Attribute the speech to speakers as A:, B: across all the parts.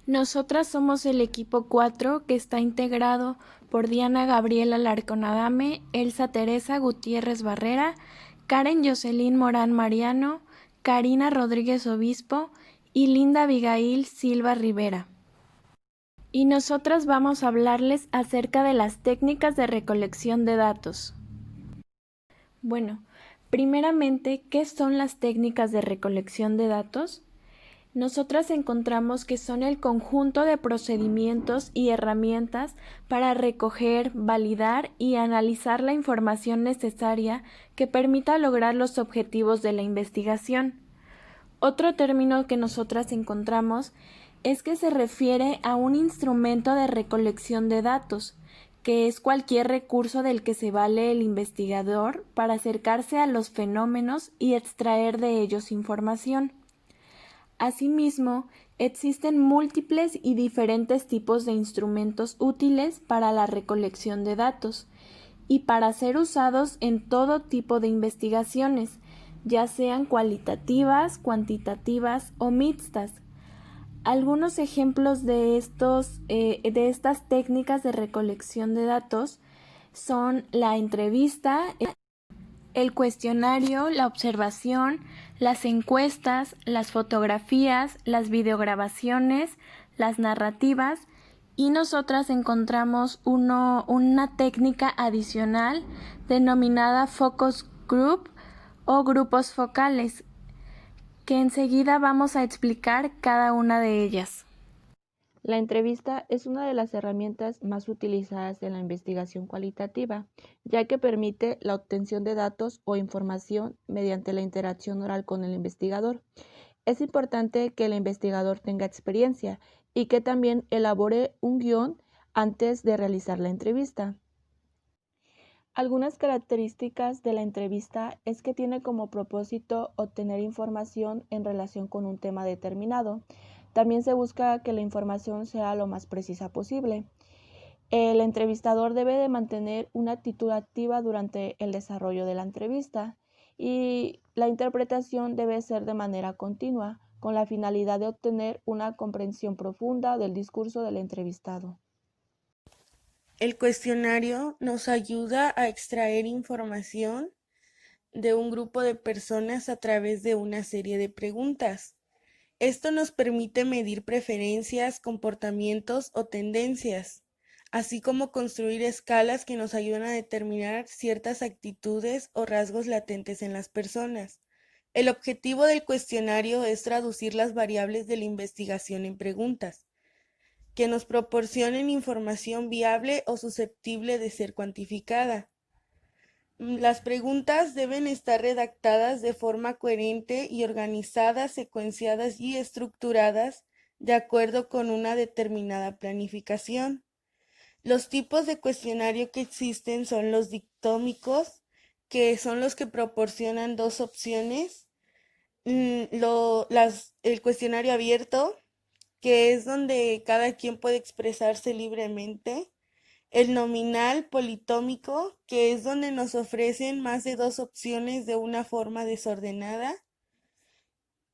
A: Nosotras somos el equipo 4 que está integrado por Diana Gabriela Larcón Adame, Elsa Teresa Gutiérrez Barrera, Karen Jocelyn Morán Mariano, Karina Rodríguez Obispo y Linda Abigail Silva Rivera. Y nosotras vamos a hablarles acerca de las técnicas de recolección de datos. Bueno, primeramente, ¿qué son las técnicas de recolección de datos? Nosotras encontramos que son el conjunto de procedimientos y herramientas para recoger, validar y analizar la información necesaria que permita lograr los objetivos de la investigación. Otro término que nosotras encontramos es que se refiere a un instrumento de recolección de datos, que es cualquier recurso del que se vale el investigador para acercarse a los fenómenos y extraer de ellos información. Asimismo, existen múltiples y diferentes tipos de instrumentos útiles para la recolección de datos y para ser usados en todo tipo de investigaciones, ya sean cualitativas, cuantitativas o mixtas. Algunos ejemplos de estas técnicas de recolección de datos son la entrevista, el cuestionario, la observación, las encuestas, las fotografías, las videograbaciones, las narrativas, y nosotras encontramos una técnica adicional denominada focus group o grupos focales, que enseguida vamos a explicar cada una de ellas.
B: La entrevista es una de las herramientas más utilizadas en la investigación cualitativa, ya que permite la obtención de datos o información mediante la interacción oral con el investigador. Es importante que el investigador tenga experiencia y que también elabore un guión antes de realizar la entrevista. Algunas características de la entrevista es que tiene como propósito obtener información en relación con un tema determinado. También se busca que la información sea lo más precisa posible. El entrevistador debe de mantener una actitud activa durante el desarrollo de la entrevista y la interpretación debe ser de manera continua, con la finalidad de obtener una comprensión profunda del discurso del entrevistado.
C: El cuestionario nos ayuda a extraer información de un grupo de personas a través de una serie de preguntas. Esto nos permite medir preferencias, comportamientos o tendencias, así como construir escalas que nos ayudan a determinar ciertas actitudes o rasgos latentes en las personas. El objetivo del cuestionario es traducir las variables de la investigación en preguntas que nos proporcionen información viable o susceptible de ser cuantificada. Las preguntas deben estar redactadas de forma coherente y organizadas, secuenciadas y estructuradas de acuerdo con una determinada planificación. Los tipos de cuestionario que existen son los dictómicos, que son los que proporcionan dos opciones. El cuestionario abierto, que es donde cada quien puede expresarse libremente. El nominal politómico, que es donde nos ofrecen más de dos opciones de una forma desordenada.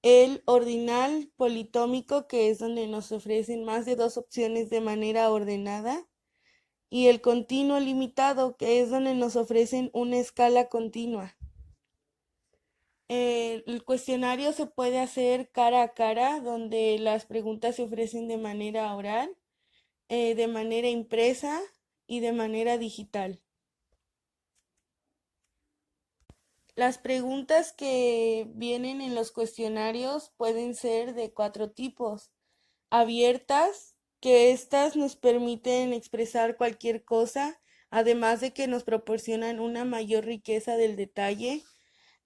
C: El ordinal politómico, que es donde nos ofrecen más de dos opciones de manera ordenada. Y el continuo limitado, que es donde nos ofrecen una escala continua. El cuestionario se puede hacer cara a cara, donde las preguntas se ofrecen de manera oral, de manera impresa y de manera digital. Las preguntas que vienen en los cuestionarios pueden ser de cuatro tipos. Abiertas, que estas nos permiten expresar cualquier cosa, además de que nos proporcionan una mayor riqueza del detalle.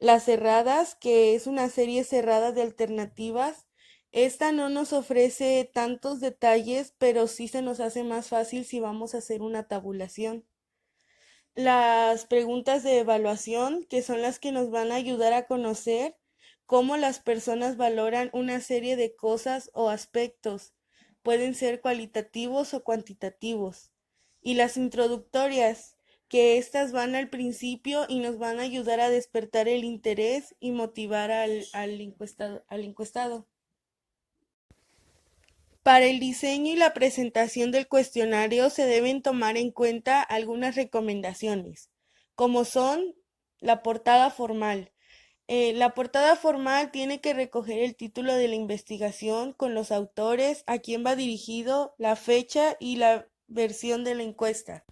C: Las cerradas, que es una serie cerrada de alternativas. Esta no nos ofrece tantos detalles, pero sí se nos hace más fácil si vamos a hacer una tabulación. Las preguntas de evaluación, que son las que nos van a ayudar a conocer cómo las personas valoran una serie de cosas o aspectos. Pueden ser cualitativos o cuantitativos. Y las introductorias, que estas van al principio y nos van a ayudar a despertar el interés y motivar al encuestado. Para el diseño y la presentación del cuestionario se deben tomar en cuenta algunas recomendaciones, como son la portada formal. La portada formal tiene que recoger el título de la investigación con los autores, a quién va dirigido, la fecha y la versión de la encuesta.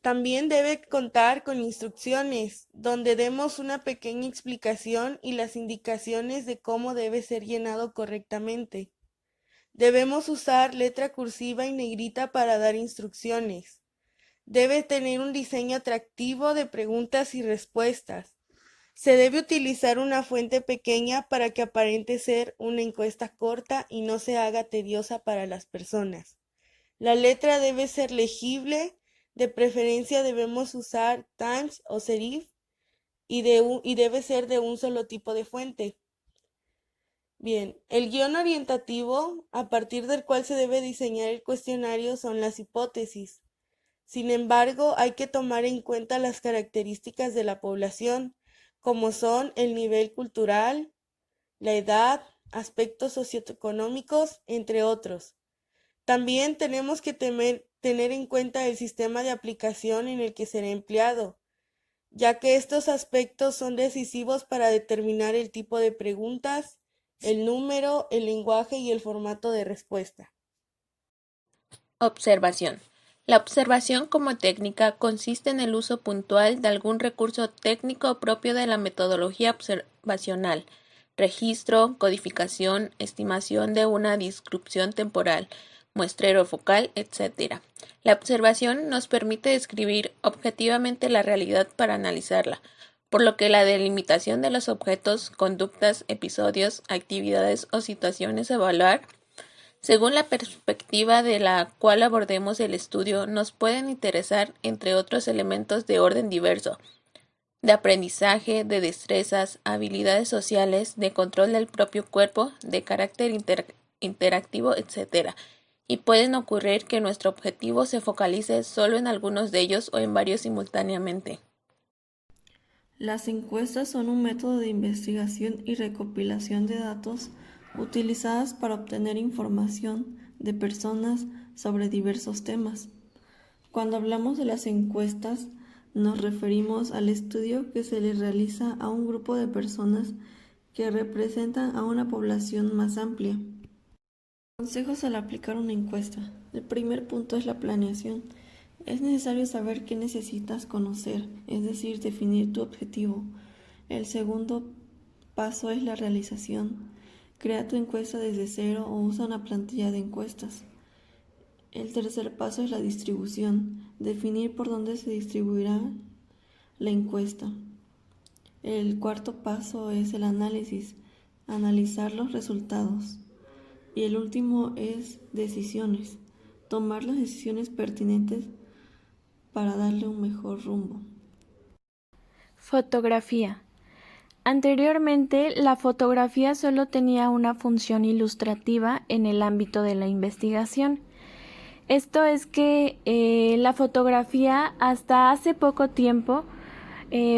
C: También debe contar con instrucciones, donde demos una pequeña explicación y las indicaciones de cómo debe ser llenado correctamente. Debemos usar letra cursiva y negrita para dar instrucciones. Debe tener un diseño atractivo de preguntas y respuestas. Se debe utilizar una fuente pequeña para que aparente ser una encuesta corta y no se haga tediosa para las personas. La letra debe ser legible, de preferencia debemos usar Times o Serif y debe ser de un solo tipo de fuente. Bien, el guión orientativo, a partir del cual se debe diseñar el cuestionario, son las hipótesis. Sin embargo, hay que tomar en cuenta las características de la población, como son el nivel cultural, la edad, aspectos socioeconómicos, entre otros. También tenemos que tener en cuenta el sistema de aplicación en el que será empleado, ya que estos aspectos son decisivos para determinar el tipo de preguntas, el número, el lenguaje y el formato de respuesta.
D: Observación. La observación como técnica consiste en el uso puntual de algún recurso técnico propio de la metodología observacional, registro, codificación, estimación de una descripción temporal, muestreo focal, etc. La observación nos permite describir objetivamente la realidad para analizarla, por lo que la delimitación de los objetos, conductas, episodios, actividades o situaciones a evaluar, según la perspectiva de la cual abordemos el estudio, nos pueden interesar, entre otros elementos de orden diverso, de aprendizaje, de destrezas, habilidades sociales, de control del propio cuerpo, de carácter interactivo, etc. Y pueden ocurrir que nuestro objetivo se focalice solo en algunos de ellos o en varios simultáneamente.
B: Las encuestas son un método de investigación y recopilación de datos utilizadas para obtener información de personas sobre diversos temas. Cuando hablamos de las encuestas, nos referimos al estudio que se le realiza a un grupo de personas que representan a una población más amplia. Consejos al aplicar una encuesta. El primer punto es la planeación. Es necesario saber qué necesitas conocer, es decir, definir tu objetivo. El segundo paso es la realización. Crea tu encuesta desde cero o usa una plantilla de encuestas. El tercer paso es la distribución. Definir por dónde se distribuirá la encuesta. El cuarto paso es el análisis. Analizar los resultados. Y el último es decisiones. Tomar las decisiones pertinentes para darle un mejor rumbo.
A: Fotografía. Anteriormente, la fotografía solo tenía una función ilustrativa en el ámbito de la investigación. Esto es que la fotografía hasta hace poco tiempo,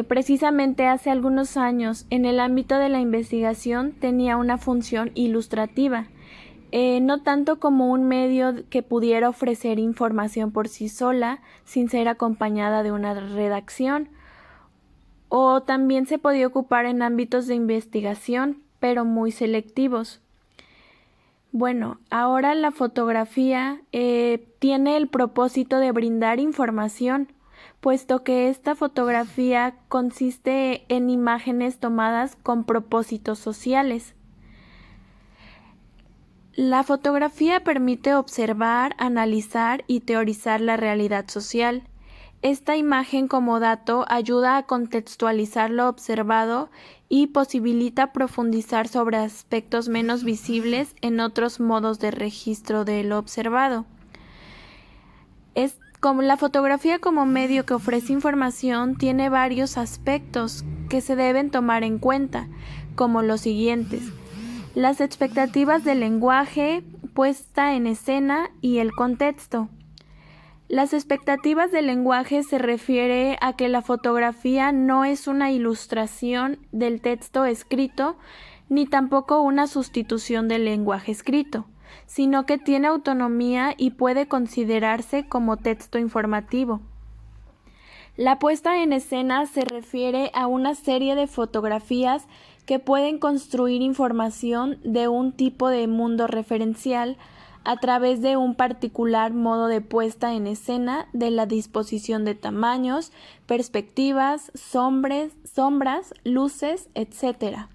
A: precisamente hace algunos años, en el ámbito de la investigación tenía una función ilustrativa. No tanto como un medio que pudiera ofrecer información por sí sola, sin ser acompañada de una redacción, o también se podía ocupar en ámbitos de investigación, pero muy selectivos. Bueno, ahora la fotografía tiene el propósito de brindar información, puesto que esta fotografía consiste en imágenes tomadas con propósitos sociales. La fotografía permite observar, analizar y teorizar la realidad social. Esta imagen como dato ayuda a contextualizar lo observado y posibilita profundizar sobre aspectos menos visibles en otros modos de registro de lo observado. Como la fotografía como medio que ofrece información tiene varios aspectos que se deben tomar en cuenta, como los siguientes: las expectativas del lenguaje, puesta en escena y el contexto. Las expectativas del lenguaje se refiere a que la fotografía no es una ilustración del texto escrito, ni tampoco una sustitución del lenguaje escrito. sino que tiene autonomía y puede considerarse como texto informativo. La puesta en escena se refiere a una serie de fotografías que pueden construir información de un tipo de mundo referencial a través de un particular modo de puesta en escena de la disposición de tamaños, perspectivas, sombras, luces, etc.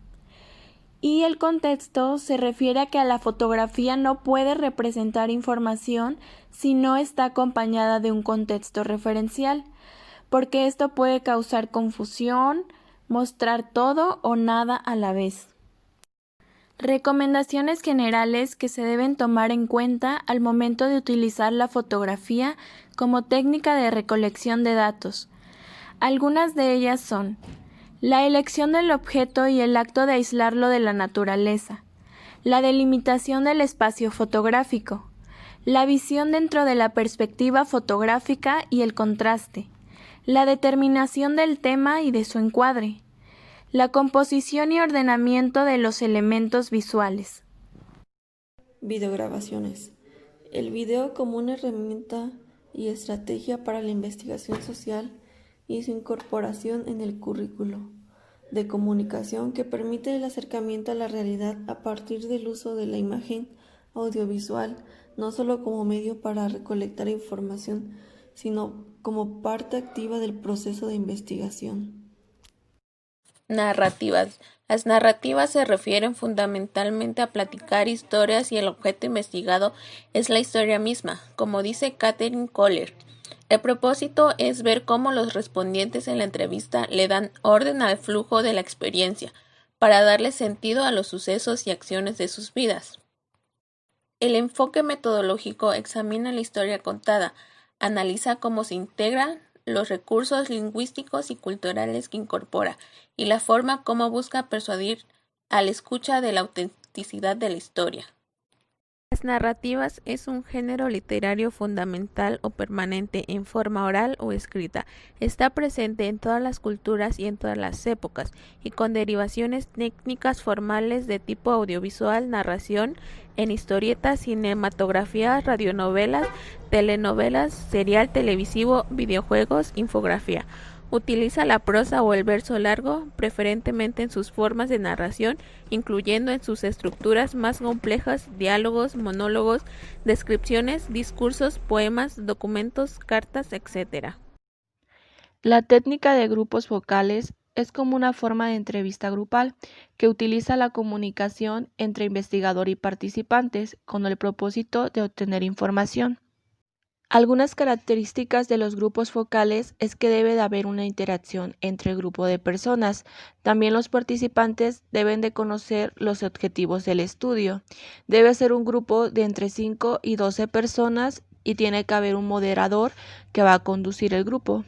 A: Y el contexto se refiere a que la fotografía no puede representar información si no está acompañada de un contexto referencial, porque esto puede causar confusión, mostrar todo o nada a la vez. Recomendaciones generales que se deben tomar en cuenta al momento de utilizar la fotografía como técnica de recolección de datos. Algunas de ellas son: la elección del objeto y el acto de aislarlo de la naturaleza, la delimitación del espacio fotográfico, la visión dentro de la perspectiva fotográfica y el contraste, la determinación del tema y de su encuadre, la composición y ordenamiento de los elementos visuales.
E: Videograbaciones. El video como una herramienta y estrategia para la investigación social y su incorporación en el currículo de comunicación que permite el acercamiento a la realidad a partir del uso de la imagen audiovisual, no solo como medio para recolectar información, sino como parte activa del proceso de investigación.
D: Narrativas. Las narrativas se refieren fundamentalmente a platicar historias y el objeto investigado es la historia misma, como dice Catherine Kohler. El propósito es ver cómo los respondientes en la entrevista le dan orden al flujo de la experiencia, para darle sentido a los sucesos y acciones de sus vidas. El enfoque metodológico examina la historia contada, analiza cómo se integran los recursos lingüísticos y culturales que incorpora y la forma como busca persuadir al escucha de la autenticidad de la historia. Las narrativas es un género literario fundamental o permanente en forma oral o escrita. Está presente en todas las culturas y en todas las épocas, y con derivaciones técnicas formales de tipo audiovisual, narración, en historietas, cinematografías, radionovelas, telenovelas, serial televisivo, videojuegos, infografía. Utiliza la prosa o el verso largo, preferentemente en sus formas de narración, incluyendo en sus estructuras más complejas diálogos, monólogos, descripciones, discursos, poemas, documentos, cartas, etc.
B: La técnica de grupos focales es como una forma de entrevista grupal que utiliza la comunicación entre investigador y participantes con el propósito de obtener información. Algunas características de los grupos focales es que debe de haber una interacción entre el grupo de personas. También los participantes deben de conocer los objetivos del estudio. Debe ser un grupo de entre 5 y 12 personas y tiene que haber un moderador que va a conducir el grupo.